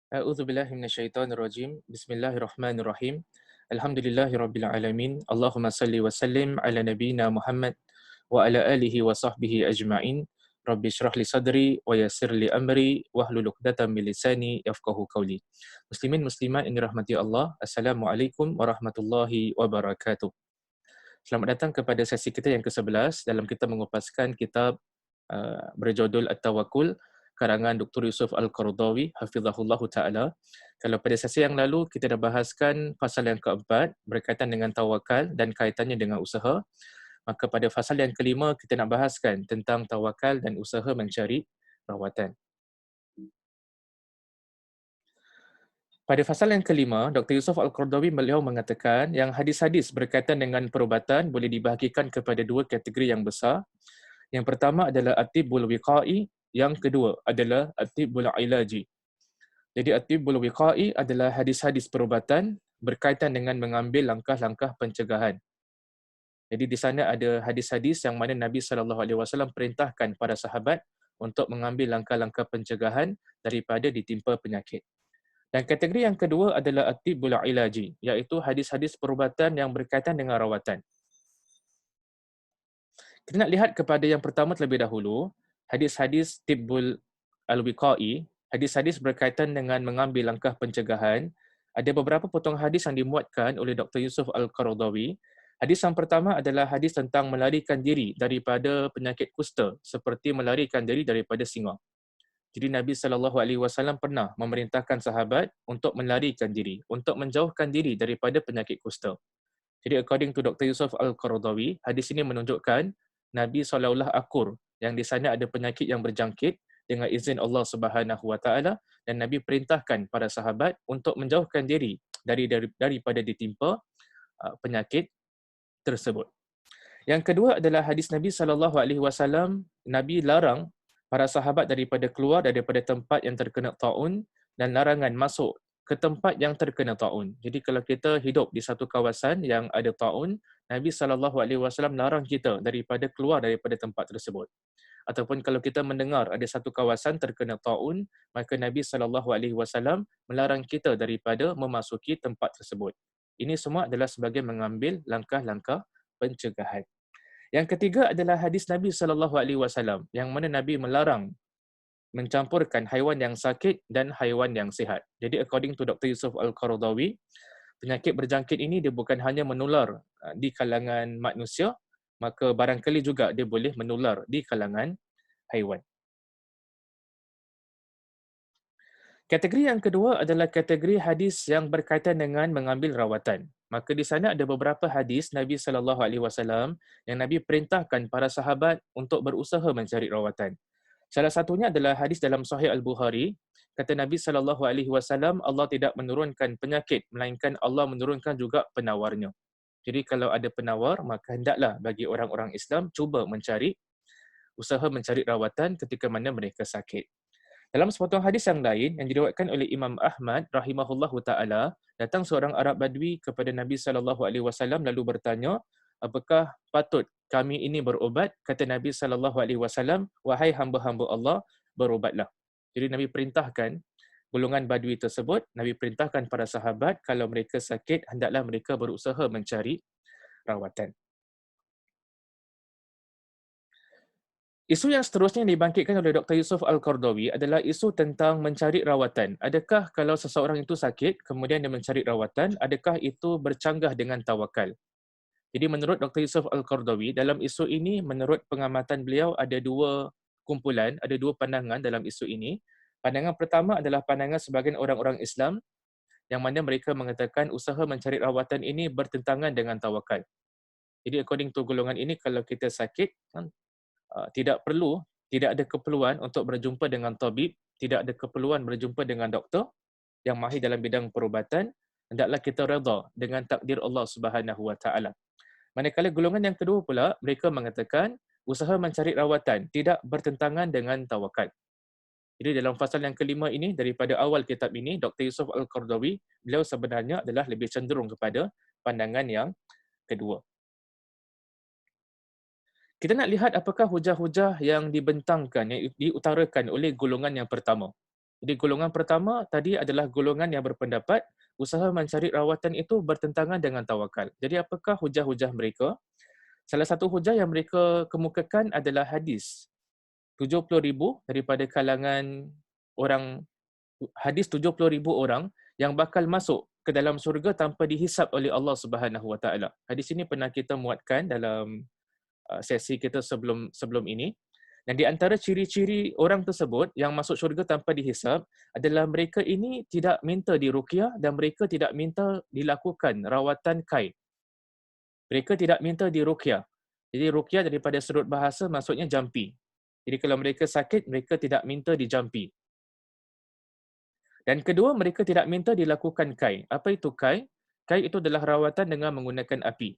A'udzu billahi minasyaitonir rajim. Bismillahirrahmanirrahim. Alhamdulillahirabbil alamin. Allahumma shalli wa sallim ala nabiyyina Muhammad wa ala alihi wa sahbihi ajma'in. Rabbi shrah li sadri wa yassir li amri wahlul 'uqdatam min lisani yafqahu qawli. Muslimin muslimat yang dirahmati Allah, Assalamualaikum warahmatullahi wabarakatuh. Selamat datang kepada sesi kita yang ke-11 dalam kita mengupaskan kitab berjudul At-Tawakkul karangan Dr. Yusuf Al-Qaradawi hafizahullahu taala. Kalau pada sesi yang lalu kita dah bahaskan pasal yang keempat berkaitan dengan tawakal dan kaitannya dengan usaha, maka pada fasal yang kelima kita nak bahaskan tentang tawakal dan usaha mencari rawatan. Pada fasal yang kelima, Dr. Yusuf Al-Qaradawi beliau mengatakan yang hadis-hadis berkaitan dengan perubatan boleh dibahagikan kepada dua kategori yang besar. Yang pertama adalah at-tibbul wiqa'i, yang kedua adalah at-tibbul ilaji. Jadi at-tibbul wiqa'i adalah hadis-hadis perubatan berkaitan dengan mengambil langkah-langkah pencegahan. Jadi di sana ada hadis-hadis yang mana Nabi SAW perintahkan para sahabat untuk mengambil langkah-langkah pencegahan daripada ditimpa penyakit. Dan kategori yang kedua adalah at-tibbul ilaji, iaitu hadis-hadis perubatan yang berkaitan dengan rawatan. Kita nak lihat kepada yang pertama terlebih dahulu, hadis-hadis tibbul al-wiqa'i, hadis-hadis berkaitan dengan mengambil langkah pencegahan. Ada beberapa potong hadis yang dimuatkan oleh Dr. Yusuf Al-Qaradawi. Hadis yang pertama adalah hadis tentang melarikan diri daripada penyakit kusta, seperti melarikan diri daripada singa. Jadi Nabi SAW pernah memerintahkan sahabat untuk melarikan diri, untuk menjauhkan diri daripada penyakit kusta. Jadi according to Dr. Yusuf Al-Qaradawi, hadis ini menunjukkan Nabi seolah-olah akur yang di sana ada penyakit yang berjangkit dengan izin Allah Subhanahu Wa Taala, dan Nabi perintahkan para sahabat untuk menjauhkan diri daripada ditimpa penyakit tersebut. Yang kedua adalah hadis Nabi SAW. Nabi larang para sahabat daripada keluar daripada tempat yang terkena taun dan larangan masuk ke tempat yang terkena taun. Jadi kalau kita hidup di satu kawasan yang ada taun, Nabi SAW larang kita daripada keluar daripada tempat tersebut. Ataupun kalau kita mendengar ada satu kawasan terkena taun, maka Nabi SAW melarang kita daripada memasuki tempat tersebut. Ini semua adalah sebagai mengambil langkah-langkah pencegahan. Yang ketiga adalah hadis Nabi SAW yang mana Nabi melarang mencampurkan haiwan yang sakit dan haiwan yang sihat. Jadi according to Dr. Yusuf Al-Qaradawi, penyakit berjangkit ini dia bukan hanya menular di kalangan manusia, maka barangkali juga dia boleh menular di kalangan haiwan. Kategori yang kedua adalah kategori hadis yang berkaitan dengan mengambil rawatan. Maka di sana ada beberapa hadis Nabi SAW yang Nabi perintahkan para sahabat untuk berusaha mencari rawatan. Salah satunya adalah hadis dalam Sahih Al-Bukhari. Kata Nabi SAW, Allah tidak menurunkan penyakit, melainkan Allah menurunkan juga penawarnya. Jadi kalau ada penawar, maka hendaklah bagi orang-orang Islam cuba usaha mencari rawatan ketika mana mereka sakit. Dalam sepotong hadis yang lain yang diriwayatkan oleh Imam Ahmad rahimahullahu taala, datang seorang Arab Badui kepada Nabi SAW lalu bertanya, apakah patut kami ini berobat? Kata Nabi SAW, wahai hamba-hamba Allah, berobatlah. Jadi Nabi perintahkan golongan Badui tersebut, Nabi perintahkan para sahabat kalau mereka sakit, hendaklah mereka berusaha mencari rawatan. Isu yang seterusnya yang dibangkitkan oleh Dr. Yusuf Al-Qaradawi adalah isu tentang mencari rawatan. Adakah kalau seseorang itu sakit, kemudian dia mencari rawatan, adakah itu bercanggah dengan tawakal? Jadi menurut Dr. Yusuf Al-Qaradawi, dalam isu ini, menurut pengamatan beliau, ada dua kumpulan, ada dua pandangan dalam isu ini. Pandangan pertama adalah pandangan sebahagian orang-orang Islam, yang mana mereka mengatakan usaha mencari rawatan ini bertentangan dengan tawakal. Jadi according to golongan ini, kalau kita sakit, tidak ada keperluan untuk berjumpa dengan tabib, tidak ada keperluan berjumpa dengan doktor yang mahir dalam bidang perubatan, hendaklah kita redha dengan takdir Allah Subhanahu Wa Taala. Manakala golongan yang kedua pula, mereka mengatakan usaha mencari rawatan tidak bertentangan dengan tawakal. Jadi dalam fasal yang kelima ini, daripada awal kitab ini, Dr. Yusuf Al-Qaradawi, beliau sebenarnya adalah lebih cenderung kepada pandangan yang kedua. Kita nak lihat apakah hujah-hujah yang dibentangkan, yang diutarakan oleh golongan yang pertama. Jadi golongan pertama tadi adalah golongan yang berpendapat usaha mencari rawatan itu bertentangan dengan tawakal. Jadi apakah hujah-hujah mereka? Salah satu hujah yang mereka kemukakan adalah hadis 70,000 daripada kalangan orang, hadis 70,000 orang yang bakal masuk ke dalam syurga tanpa dihisap oleh Allah Subhanahu Wa Taala. Hadis ini pernah kita muatkan dalam sesi kita sebelum ini. Dan di antara ciri-ciri orang tersebut yang masuk syurga tanpa dihisap adalah mereka ini tidak minta diruqyah dan mereka tidak minta dilakukan rawatan kai. Mereka tidak minta diruqyah. Jadi ruqyah daripada sudut bahasa maksudnya jampi. Jadi kalau mereka sakit, mereka tidak minta dijampi. Dan kedua, mereka tidak minta dilakukan kai. Apa itu kai? Kai itu adalah rawatan dengan menggunakan api.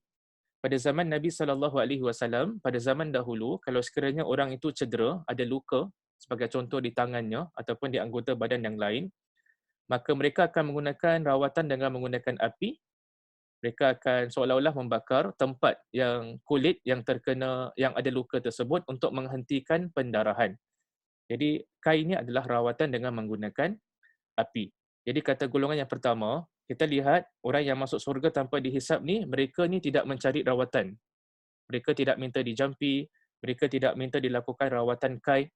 Pada zaman Nabi SAW, pada zaman dahulu, kalau sekiranya orang itu cedera, ada luka, sebagai contoh di tangannya ataupun di anggota badan yang lain, maka mereka akan menggunakan rawatan dengan menggunakan api. Mereka akan seolah-olah membakar tempat yang kulit yang terkena, yang ada luka tersebut untuk menghentikan pendarahan. Jadi, kai ini adalah rawatan dengan menggunakan api. Jadi kata golongan yang pertama, kita lihat orang yang masuk surga tanpa dihisap ni, mereka ni tidak mencari rawatan. Mereka tidak minta dijampi, mereka tidak minta dilakukan rawatan kai.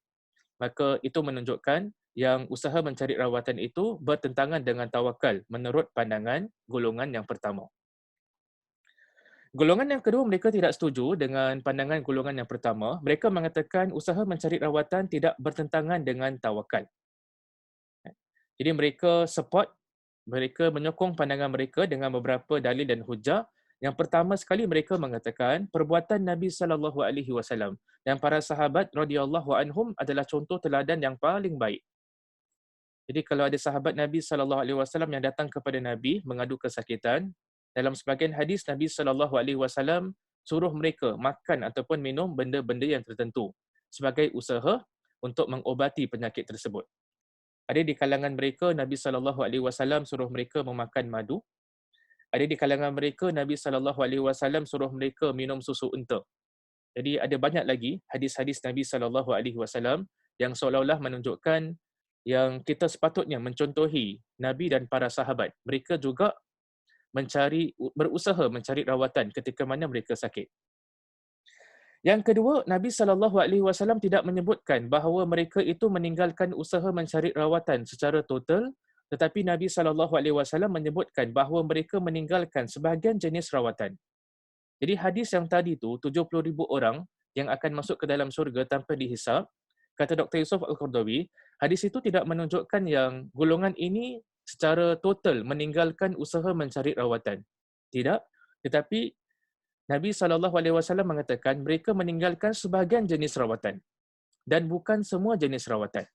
Maka itu menunjukkan yang usaha mencari rawatan itu bertentangan dengan tawakal menurut pandangan golongan yang pertama. Golongan yang kedua, mereka tidak setuju dengan pandangan golongan yang pertama. Mereka mengatakan usaha mencari rawatan tidak bertentangan dengan tawakal. Jadi mereka support, mereka menyokong pandangan mereka dengan beberapa dalil dan hujah. Yang pertama sekali mereka mengatakan perbuatan Nabi SAW dan para sahabat radhiyallahu anhum adalah contoh teladan yang paling baik. Jadi kalau ada sahabat Nabi SAW yang datang kepada Nabi mengadu kesakitan, dalam sebahagian hadis Nabi SAW suruh mereka makan ataupun minum benda-benda yang tertentu sebagai usaha untuk mengobati penyakit tersebut. Ada di kalangan mereka Nabi SAW suruh mereka memakan madu. Ada di kalangan mereka Nabi SAW suruh mereka minum susu unta. Jadi ada banyak lagi hadis-hadis Nabi SAW yang seolah-olah menunjukkan yang kita sepatutnya mencontohi Nabi dan para sahabat. Mereka juga berusaha mencari rawatan ketika mana mereka sakit. Yang kedua, Nabi SAW tidak menyebutkan bahawa mereka itu meninggalkan usaha mencari rawatan secara total, tetapi Nabi SAW menyebutkan bahawa mereka meninggalkan sebahagian jenis rawatan. Jadi hadis yang tadi tu 70,000 orang yang akan masuk ke dalam syurga tanpa dihisap, kata Dr. Yusuf Al-Qaradawi, hadis itu tidak menunjukkan yang golongan ini secara total meninggalkan usaha mencari rawatan. Tidak, tetapi Nabi SAW mengatakan mereka meninggalkan sebahagian jenis rawatan dan bukan semua jenis rawatan.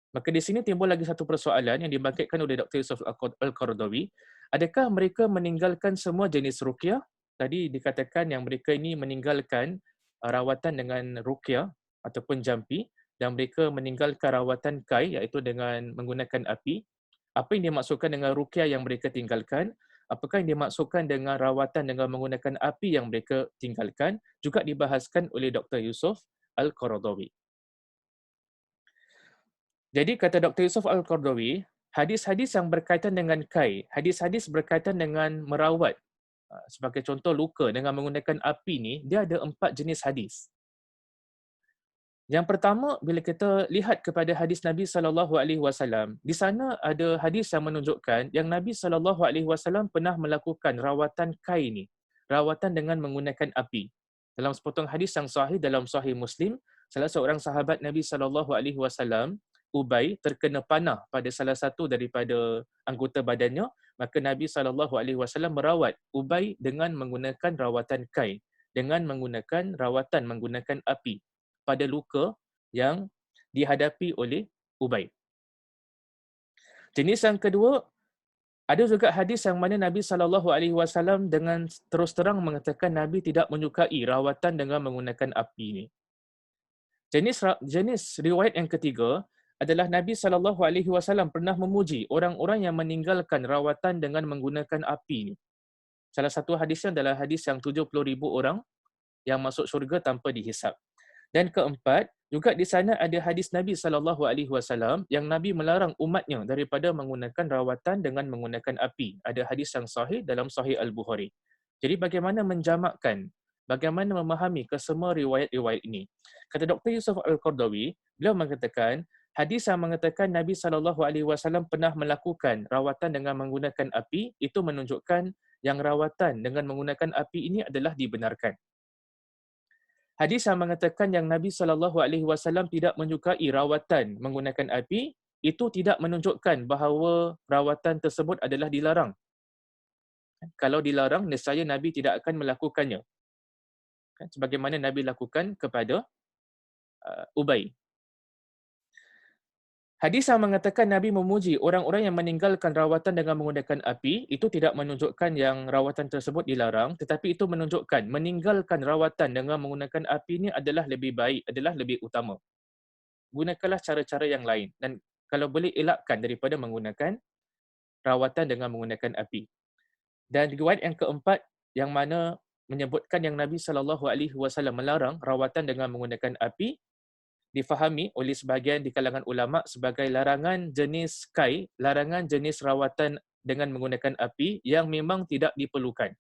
Maka di sini timbul lagi satu persoalan yang dibangkitkan oleh Dr. Yusuf Al-Qaradawi. Adakah mereka meninggalkan semua jenis ruqyah? Tadi dikatakan yang mereka ini meninggalkan rawatan dengan ruqyah ataupun jampi dan mereka meninggalkan rawatan kai iaitu dengan menggunakan api. Apa yang dimaksudkan dengan ruqyah yang mereka tinggalkan? Apakah yang dimaksudkan dengan rawatan dengan menggunakan api yang mereka tinggalkan juga dibahaskan oleh Dr. Yusuf Al-Qaradawi. Jadi kata Dr. Yusuf Al-Qaradawi, hadis-hadis yang berkaitan dengan kai, hadis-hadis berkaitan dengan merawat, sebagai contoh luka dengan menggunakan api ni, dia ada 4 jenis hadis. Yang pertama, bila kita lihat kepada hadis Nabi SAW, di sana ada hadis yang menunjukkan yang Nabi SAW pernah melakukan rawatan kai ni, rawatan dengan menggunakan api. Dalam sepotong hadis yang sahih dalam Sahih Muslim, salah seorang sahabat Nabi SAW, Ubay, terkena panah pada salah satu daripada anggota badannya, maka Nabi SAW merawat Ubay dengan menggunakan rawatan kai, dengan menggunakan rawatan menggunakan api pada luka yang dihadapi oleh Ubay. Jenis yang kedua, ada juga hadis yang mana Nabi SAW dengan terus terang mengatakan Nabi tidak menyukai rawatan dengan menggunakan api ini. Jenis riwayat yang ketiga adalah Nabi SAW pernah memuji orang-orang yang meninggalkan rawatan dengan menggunakan api ini. Salah satu hadisnya adalah hadis yang 70,000 orang yang masuk syurga tanpa dihisap. Dan keempat, Juga di sana ada hadis Nabi SAW yang Nabi melarang umatnya daripada menggunakan rawatan dengan menggunakan api. Ada hadis yang sahih dalam Sahih Al-Bukhari. Jadi bagaimana menjamakkan, bagaimana memahami kesemua riwayat-riwayat ini? Kata Dr. Yusuf Al-Qardawi, beliau mengatakan, hadis yang mengatakan Nabi SAW pernah melakukan rawatan dengan menggunakan api, itu menunjukkan yang rawatan dengan menggunakan api ini adalah dibenarkan. Hadis yang mengatakan yang Nabi SAW tidak menyukai rawatan menggunakan api, itu tidak menunjukkan bahawa rawatan tersebut adalah dilarang. Kalau dilarang, nescaya Nabi tidak akan melakukannya. Sebagaimana Nabi lakukan kepada Ubay. Hadis yang mengatakan Nabi memuji orang-orang yang meninggalkan rawatan dengan menggunakan api, itu tidak menunjukkan yang rawatan tersebut dilarang, tetapi itu menunjukkan meninggalkan rawatan dengan menggunakan api ini adalah lebih baik, adalah lebih utama. Gunakanlah cara-cara yang lain dan kalau boleh elakkan daripada menggunakan rawatan dengan menggunakan api. Dan riwayat yang keempat yang mana menyebutkan yang Nabi SAW melarang rawatan dengan menggunakan api, difahami oleh sebahagian di kalangan ulama sebagai larangan jenis kai, larangan jenis rawatan dengan menggunakan api yang memang tidak diperlukan.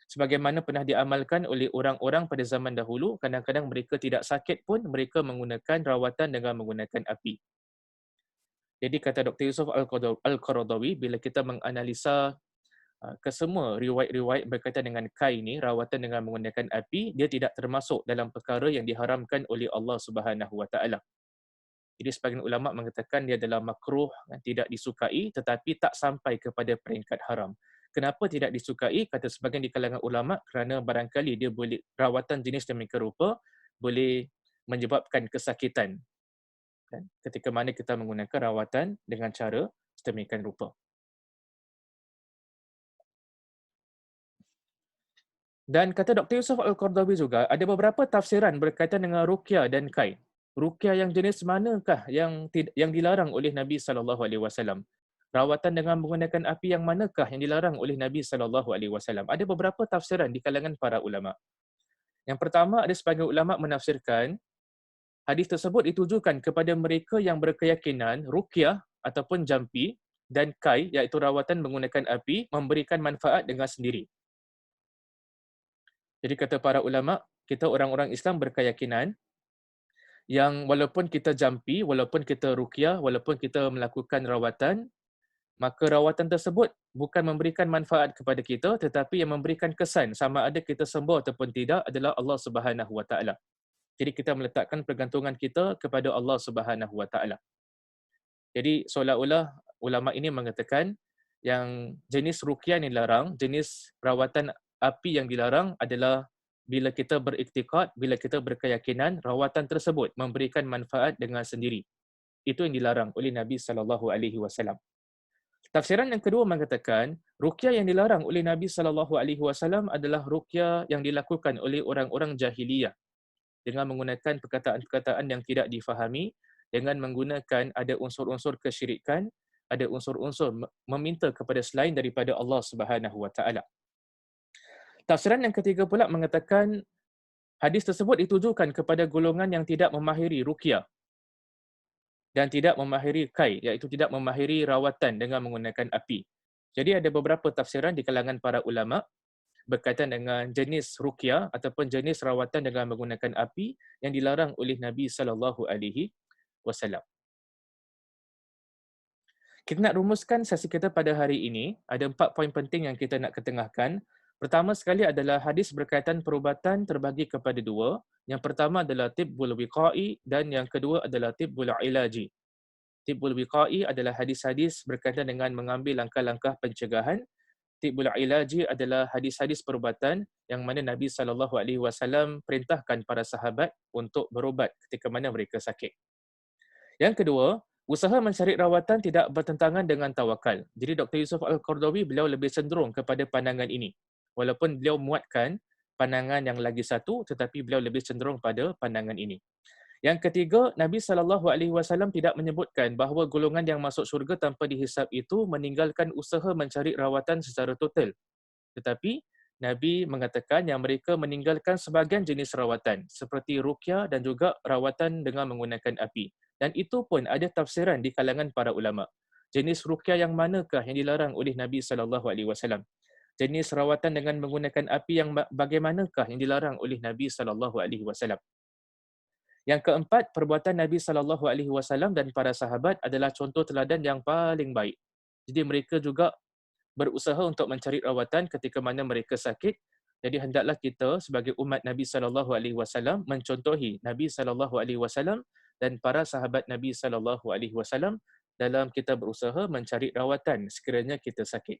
Sebagaimana pernah diamalkan oleh orang-orang pada zaman dahulu, kadang-kadang mereka tidak sakit pun mereka menggunakan rawatan dengan menggunakan api. Jadi kata Dr. Yusuf Al-Qaradawi, bila kita menganalisa kesemua riwayat-riwayat berkaitan dengan kai ini, rawatan dengan menggunakan api, dia tidak termasuk dalam perkara yang diharamkan oleh Allah Subhanahu Wa Taala. Jadi sebagian ulama mengatakan dia adalah makruh, tidak disukai, tetapi tak sampai kepada peringkat haram. Kenapa tidak disukai? Kata sebagian di kalangan ulama, kerana barangkali dia boleh rawatan jenis demikian rupa boleh menyebabkan kesakitan. Ketika mana kita menggunakan rawatan dengan cara sedemikian rupa. Dan kata Dr. Yusuf Al-Qardawi juga, ada beberapa tafsiran berkaitan dengan ruqyah dan kai. Ruqyah yang jenis manakah yang dilarang oleh Nabi SAW? Rawatan dengan menggunakan api yang manakah yang dilarang oleh Nabi SAW? Ada beberapa tafsiran di kalangan para ulama. Yang pertama, ada sebagian ulama menafsirkan hadis tersebut ditujukan kepada mereka yang berkeyakinan ruqyah ataupun jampi dan kai, iaitu rawatan menggunakan api, memberikan manfaat dengan sendiri. Jadi kata para ulama, kita orang-orang Islam berkeyakinan yang walaupun kita jampi, walaupun kita ruqyah, walaupun kita melakukan rawatan, maka rawatan tersebut bukan memberikan manfaat kepada kita, tetapi yang memberikan kesan sama ada kita sembuh ataupun tidak adalah Allah Subhanahu Wa Taala. Jadi kita meletakkan pergantungan kita kepada Allah Subhanahu Wa Taala. Jadi seolah-olah ulama ini mengatakan yang jenis ruqyah yang dilarang, jenis rawatan api yang dilarang adalah bila kita beriktikad, bila kita berkeyakinan rawatan tersebut memberikan manfaat dengan sendiri. Itu yang dilarang oleh Nabi SAW. Tafsiran yang kedua mengatakan ruqyah yang dilarang oleh Nabi SAW adalah ruqyah yang dilakukan oleh orang-orang jahiliyah dengan menggunakan perkataan-perkataan yang tidak difahami, dengan menggunakan ada unsur-unsur kesyirikan, ada unsur-unsur meminta kepada selain daripada Allah Subhanahu Wa Taala. Tafsiran yang ketiga pula mengatakan hadis tersebut ditujukan kepada golongan yang tidak memahiri ruqyah dan tidak memahiri kai, iaitu tidak memahiri rawatan dengan menggunakan api. Jadi ada beberapa tafsiran di kalangan para ulama berkaitan dengan jenis ruqyah ataupun jenis rawatan dengan menggunakan api yang dilarang oleh Nabi SAW. Kita nak rumuskan sesi kita pada hari ini, ada 4 poin penting yang kita nak ketengahkan. Pertama sekali adalah hadis berkaitan perubatan terbagi kepada 2. Yang pertama adalah tibbul wiqa'i dan yang kedua adalah tibbul ilaji. Tibbul wiqa'i adalah hadis-hadis berkaitan dengan mengambil langkah-langkah pencegahan. Tibbul ilaji adalah hadis-hadis perubatan yang mana Nabi SAW perintahkan para sahabat untuk berubat ketika mana mereka sakit. Yang kedua, usaha mencari rawatan tidak bertentangan dengan tawakal. Jadi Dr. Yusuf Al-Qardawi beliau lebih cenderung kepada pandangan ini. Walaupun beliau muatkan pandangan yang lagi satu, tetapi beliau lebih cenderung pada pandangan ini. Yang ketiga, Nabi SAW tidak menyebutkan bahawa golongan yang masuk syurga tanpa dihisap itu meninggalkan usaha mencari rawatan secara total. Tetapi Nabi mengatakan yang mereka meninggalkan sebahagian jenis rawatan seperti ruqyah dan juga rawatan dengan menggunakan api. Dan itu pun ada tafsiran di kalangan para ulama. Jenis ruqyah yang manakah yang dilarang oleh Nabi SAW? Jenis rawatan dengan menggunakan api yang bagaimanakah yang dilarang oleh Nabi SAW? Yang keempat, perbuatan Nabi SAW dan para sahabat adalah contoh teladan yang paling baik. Jadi mereka juga berusaha untuk mencari rawatan ketika mana mereka sakit. Jadi hendaklah kita sebagai umat Nabi SAW mencontohi Nabi SAW dan para sahabat Nabi SAW dalam kita berusaha mencari rawatan sekiranya kita sakit.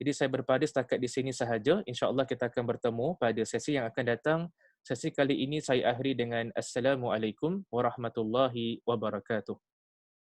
Jadi saya berpada setakat di sini sahaja. InsyaAllah kita akan bertemu pada sesi yang akan datang. Sesi kali ini saya akhiri dengan Assalamualaikum warahmatullahi wabarakatuh.